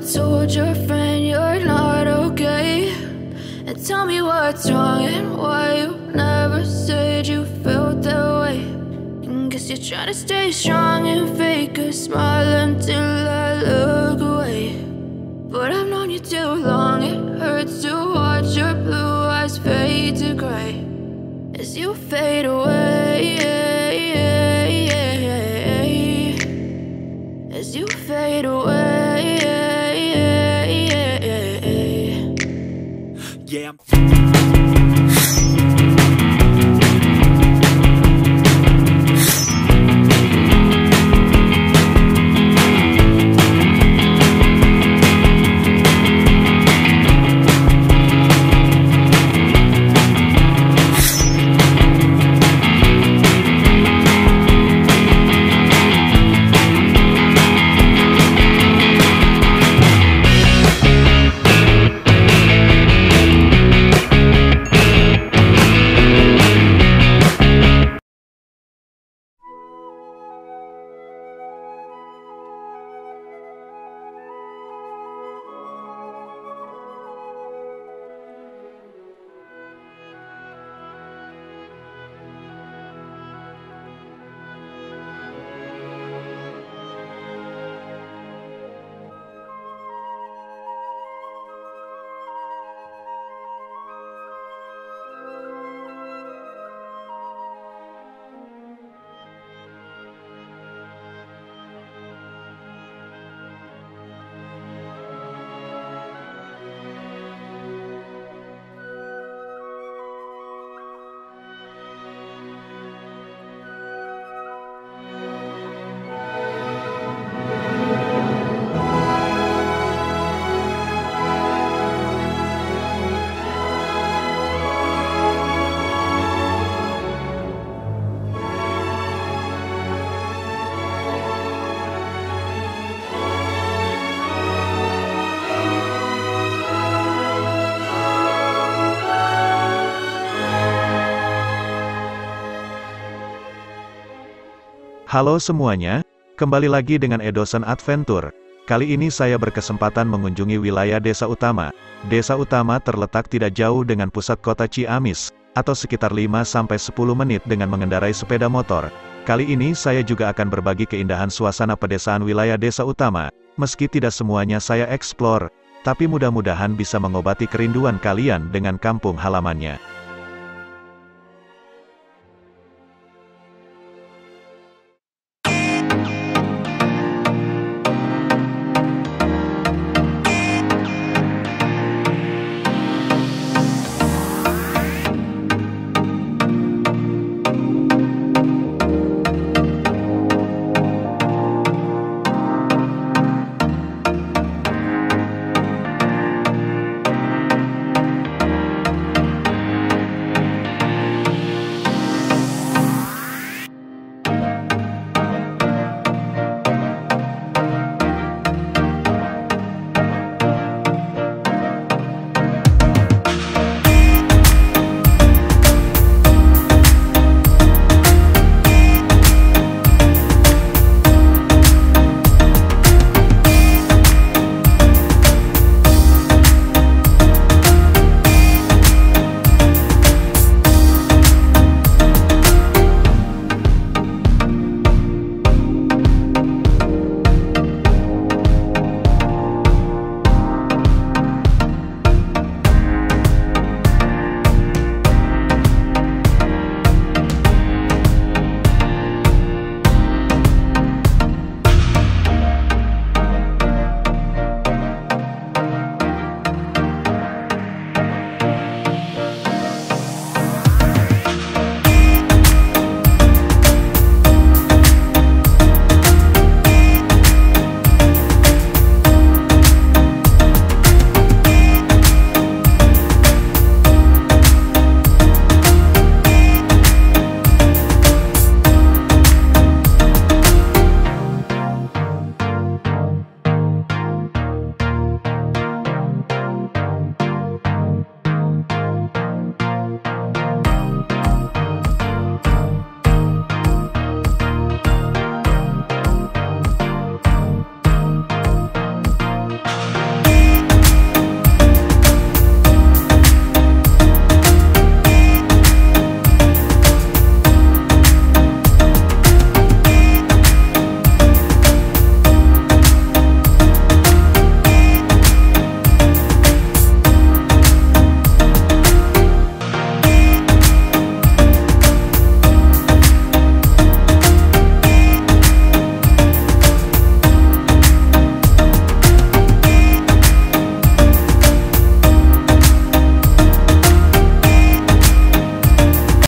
told your friend you're not okay, and tell me what's wrong and why you never said you felt that way. And guess you're trying to stay strong and fake a smile until I look away. But I've known you too long, it hurts to watch your blue eyes fade to gray as you fade away, as you fade away. Yeah. Halo semuanya, kembali lagi dengan Pedesaan Adventure. Kali ini saya berkesempatan mengunjungi wilayah Desa Utama. Desa Utama terletak tidak jauh dengan pusat kota Ciamis, atau sekitar 5-10 menit dengan mengendarai sepeda motor. Kali ini saya juga akan berbagi keindahan suasana pedesaan wilayah Desa Utama. Meski tidak semuanya saya eksplor, tapi mudah-mudahan bisa mengobati kerinduan kalian dengan kampung halamannya.